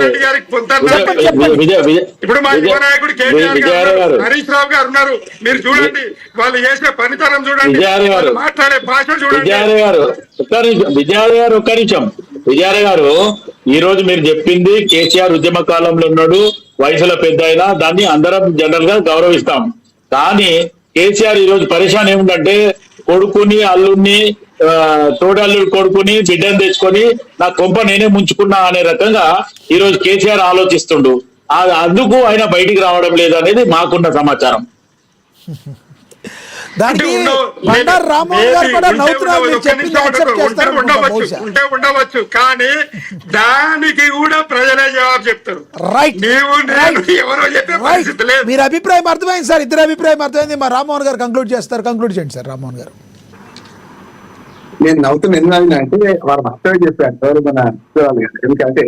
రెడ్డి గారికి ఇప్పుడు మా యువ నాయకుడు కేటీఆర్ గారు, హరీష్ రావు గారు ఉన్నారు. మీరు చూడండి, వాళ్ళు చేసే పనితనం చూడండి, మాట్లాడే భాష చూడండి. విజయాలయ గారు ఒక్క నిమిషం. విజయాలయ గారు, ఈ రోజు మీరు చెప్పింది కేసీఆర్ ఉద్యమ కాలంలో ఉన్నాడు, వయసులో పెద్ద అయినా దాన్ని అందరం జనరల్ గా గౌరవిస్తాం. కానీ కేసీఆర్ ఈ రోజు పరిశాన్ ఏమిటంటే కొడుకుని అల్లుడిని తోడల్లుడు కొడుకుని బిడ్డను తెచ్చుకొని నా కొంప నేనే ముంచుకున్నా అనే రకంగా ఈ రోజు కేసీఆర్ ఆలోచిస్తుండు. అందుకు ఆయన బయటికి రావడం లేదు అనేది మాకున్న సమాచారం. ఉండవచ్చు, కానీ దానికి కూడా ప్రజలే జవాబు చెప్తారు. ఎవరో చెప్పే పరిస్థితి లేదు. మీరు అభిప్రాయం అర్థమైంది సార్, ఇద్దరు అభిప్రాయం అర్థమైంది. మా రామ్మోహన్ గారు కంక్లూడ్ చేస్తారు. కంక్లూడ్ చేయండి సార్ రామ్మోహన్ గారు. నేను నవ్వుతున్న ఎందుకంటే వారు అర్థం చెప్పారు ఎవరు మన ఎందుకంటే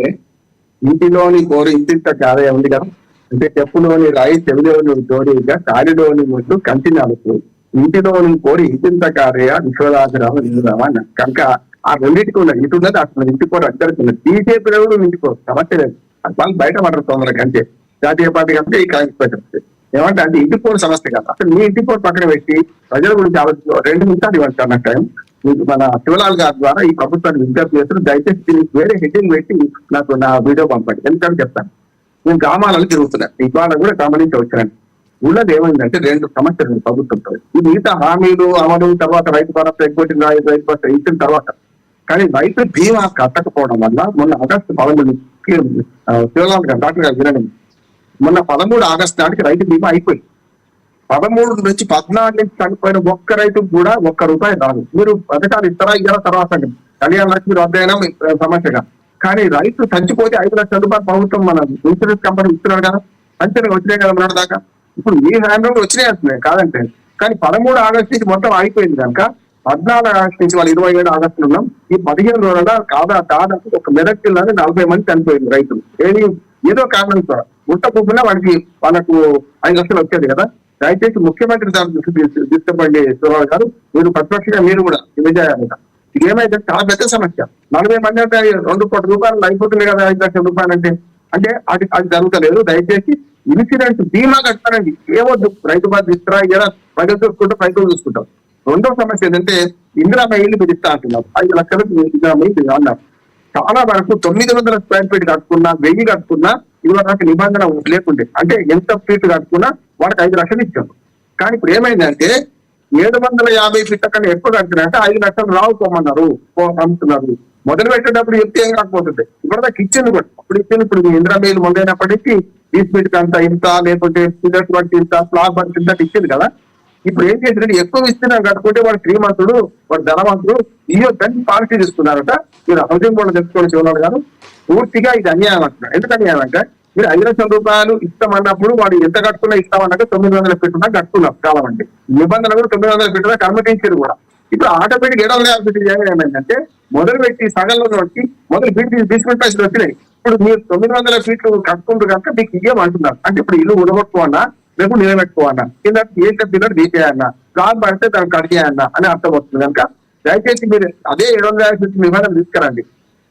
ఇంటిలోని కోరి ఇంటింత ఆదాయం ఉంది కదా, అంటే చెప్పులోని రాయి చెవిలోని జోడిగా కాలిలోని ముట్టు కంటి నలుపు ఇంటిలోని కోరి ఇంటింత కార్య విశ్వదాసరామ నిజరామ అన్నారు. కనుక ఆ రెండింటికి ఉన్నది ఇటు ఉన్నది అసలు ఇంటికోరు అద్దరికి ఉన్నది. బీజేపీ కూడా ఇంటికోరు సమస్య లేదు, వాళ్ళు బయట పడరు తొందరగా. అంటే జాతీయ పార్టీ కంటే ఈ కాంగ్రెస్ పార్టీ ఏమంటే అంటే ఇంటికోరు సమస్య కాదు. అసలు మీ ఇంటికోరు పక్కన పెట్టి ప్రజల గురించి ఆలోచించి 2 నిమిషాలు ఇవ్వండి సార్ నాకు టైం. మన శివలాల్ గారి ద్వారా ఈ ప్రభుత్వాన్ని విజ్ఞప్తి చేస్తారు, దయచేసి దీనికి వేరే హెడ్డింగ్ పెట్టి నాకు నా వీడియో పంపండి. ఎందుకంటే చెప్తాను, నేను గ్రామాలలో తిరుగుతున్నాను, ఇవాళ కూడా గమనించి వచ్చాను. ఉన్నది ఏమైందంటే 2 సమస్యలు ప్రభుత్వంతో. ఈ మిగతా హామీలు అమలు తర్వాత రైతు భరోసా ఎగ్గొట్టిన రైతు భరోసా ఇచ్చిన తర్వాత కానీ రైతు బీమా కట్టకపోవడం వల్ల మొన్న ఆగస్టు 13 శివలాల్ గారు డాక్టర్ గారు వినండి, మొన్న 13 ఆగస్టు నాటికి రైతు బీమా అయిపోయింది. 13 నుంచి 14 నుంచి చనిపోయిన ఒక్క రైతుకు కూడా ₹1 రాదు. మీరు పథకాలు ఇస్తారా ఇయ్యారా తర్వాత కళ్యాణ లక్ష్మి రద్దయినా సమస్యగా. కానీ రైతు చచ్చిపోతే ₹5,00,000 ప్రభుత్వం మన ఇన్సూరెన్స్ కంపెనీ ఇస్తున్నారు కదా, అంచనా వచ్చినాయి కదా మన దాకా. ఇప్పుడు మీ హ్యాండ్ వచ్చినాయి అంటున్నాయి కాదంటే. కానీ 13 ఆగస్టు నుంచి మొత్తం అయిపోయింది కనుక 14 ఆగస్టు నుంచి వాళ్ళు 27 ఆగస్టులు ఉన్నాం. ఈ 15 రోజుల దాదాపు ఒక మెదక్ జిల్లాలో 40 మంది చనిపోయింది రైతులు. ఏదో కారణం సార్ ముట్టకుండా వాళ్ళకు 5 లక్షలు వచ్చేది కదా. దయచేసి ముఖ్యమంత్రి తీసుకోండి శివరావు గారు, మీరు ప్రతిపక్షంగా మీరు కూడా విజయాలు. ఇది ఏమైతే చాలా పెద్ద సమస్య. 40 మంది అంటే ₹2 కోట్ల అయిపోతుంది కదా, ₹5,00,000 అంటే అది జరుగుతలేదు. దయచేసి ఇన్సూరెన్స్ బీమా కట్టారండి, ఏవద్దు రైతు బాధ ఇస్తారా ఇలా ప్రజలు చూసుకుంటాం, రైతులు చూసుకుంటాం. రెండో సమస్య ఏంటంటే ఇందిరామ ఇల్లు మీరు ఇస్తా అంటున్నారు, 5 లక్షలకు ఇందిరామ ఇల్లు అన్నారు. చాలా వరకు 900 స్క్వేర్ ఫీట్ కట్టుకున్నా 1000 కట్టుకున్నా ఇవాళ నిబంధన లేకుండే, అంటే ఎంత ఫీట్ కట్టుకున్నా వాళ్ళకి 5 లక్షలు ఇచ్చారు. కానీ ఇప్పుడు ఏమైందంటే 750 ఫీట్ల కన్నా ఎక్కువ కట్టినారంటే 5 లక్షలు రావుకోమన్నారు అమ్ముతున్నారు. మొదలు పెట్టేటప్పుడు చెప్తే ఏం కాకపోతుంది, ఇప్పటిదాకా ఇచ్చింది కూడా. అప్పుడు ఇచ్చింది, ఇప్పుడు ఇందిరా మేలు మొదలైనప్పటికీ 20 ఫీట్ అంత ఇంత, లేకుంటే పిల్లర్స్ బట్టి ఇంత, స్లాబ్ బట్టి ఇంత ఇచ్చింది కదా. ఇప్పుడు ఏం చేసినట్టు ఎక్కువ ఇస్తున్నాం కట్టుకుంటే వాడు శ్రీమంతుడు, వాడు ధనవంతుడు, ఇయ్యొద్దని పాలసీ తీసుకున్నారట. మీరు హౌసింగ్ బోర్డు తెచ్చుకొని చూడాలి కాదు, పూర్తిగా ఇది అన్యాయం అంటున్నారు. ఎందుకు అన్యాయం అంటే మీరు ₹5,00,000 ఇస్తామన్నప్పుడు వాడు ఎంత కట్టుకున్నా ఇస్తామన్నాక 900 ఫీట్ ఉన్నా కట్టుకున్నాం చాలా మంది. నిబంధన కూడా 900 ఫీట్ దాకా అనుమతించారు కూడా. ఇప్పుడు ఆటోమేటిక్ 750 ఫీట్ ఏమైందంటే మొదలు పెట్టి సగంలో వచ్చి మొదలు ఫీట్ తీసుకునే పైసలు వచ్చినాయి. ఇప్పుడు మీరు 900 ఫీట్లు కట్టుకుంటారు కనుక మీకు ఇయ్యమంటున్నారు. అంటే ఇప్పుడు ఇల్లు ఉడగొట్టుకోవన్నా లేకపోతే నిలబెట్టుకోవన్నా, కింద ఏ పిల్లలు తీసేయన్నా, స్లాబ్ పడితే దానికి కడిగేయన్నా అని అర్థం వస్తుంది. కనుక దయచేసి మీరు అదే 750 ఫీట్ నిబంధన తీసుకురండి.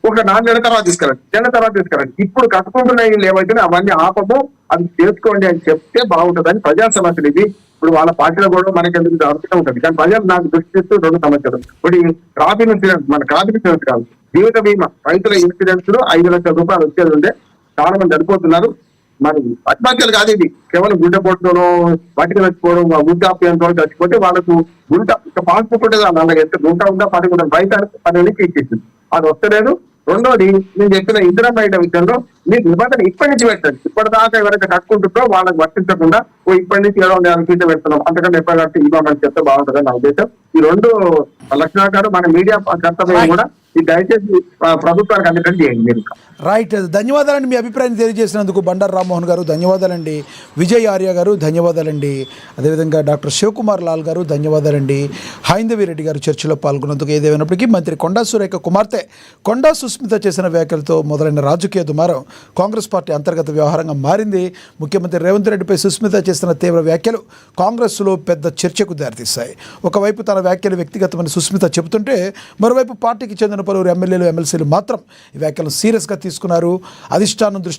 ఒక 4 నెలల తర్వాత తీసుకురండి, 10 నెలల తర్వాత తీసుకురండి. ఇప్పుడు కట్టుకుంటున్న ఇల్లు ఏవైతే అవన్నీ ఆపము, అది చేసుకోండి అని చెప్తే బాగుంటుందని ప్రజా సమస్యలు ఇవి. ఇప్పుడు వాళ్ళ పార్టీలో కూడా మనకి ఎందుకు అవసరం ఉంటుంది. కానీ ప్రజలు నాకు దృష్టి ఇస్తూ 2 సమస్యలు. ఇప్పుడు క్రాప్ ఇన్సూరెన్స్, మన క్రాప్ ఇన్సూరెన్స్ కాదు, జీవిత బీమా రైతుల ఇన్సూరెన్స్ లో ₹5,00,000 వచ్చేది ఉంటే చాలా మంది చనిపోతున్నారు. మరి ఆత్మహత్యలు కాదు, ఇది కేవలం గుండెపోటుతోనో వాటికి చచ్చిపోవడం, వృద్ధాప్యంతో చచ్చిపోతే వాళ్ళకు గుంట పాస్బుక్ ఉంటుంది, వాళ్ళకి ఎంత గుంట ఉందా 10 బయట 10 ఇచ్చేసింది, అది వస్తలేదు. రెండోది నేను చెప్పిన ఇందిరా బయట విషయంలో మీరు నిబంధన ఇప్పటి నుంచి పెట్టండి. ఇప్పటిదాకా ఎవరైతే కట్టుకుంటుందో వాళ్ళకి వర్తించకుండా ఇప్పటి నుంచి 750 ఫీట్లు పెడుతున్నాం, అంతకంటే ఎప్పుడు కట్టి ఇవ్వమని చెప్తే బాగుంటుందని నా ఉద్దేశం. ఈ 2 లక్షణాలు మన మీడియా కర్తవ్యం కూడా ఈ దయచేసి ప్రభుత్వానికి అందుకని చేయండి మీరు. రైట్, ధన్యవాదాలండి మీ అభిప్రాయాన్ని తెలియజేసినందుకు బండారు రామ్మోహన్ గారు, ధన్యవాదాలండి. విజయ్ ఆర్య గారు ధన్యవాదాలండి. అదేవిధంగా డాక్టర్ శివకుమార్ లాల్ గారు ధన్యవాదాలండి. హైందవి రెడ్డి గారు చర్చలో పాల్గొన్నందుకు. ఏదేమైనప్పటికీ మంత్రి కొండా సురేఖ కుమార్తె కొండా సుస్మిత చేసిన వ్యాఖ్యలతో మొదలైన రాజకీయ దుమారం కాంగ్రెస్ పార్టీ అంతర్గత వ్యవహారంగా మారింది. ముఖ్యమంత్రి రేవంత్ రెడ్డిపై సుస్మిత చేసిన తీవ్ర వ్యాఖ్యలు కాంగ్రెస్లో పెద్ద చర్చకు దారితీశాయి. ఒకవైపు తన వ్యాఖ్యలు వ్యక్తిగతమని సుస్మిత చెబుతుంటే, మరోవైపు పార్టీకి చెందిన పలువురు ఎమ్మెల్యేలు ఎమ్మెల్సీలు మాత్రం ఈ వ్యాఖ్యలను సీరియస్గా తీసుకున్నారు. అధిష్టానం దృష్టి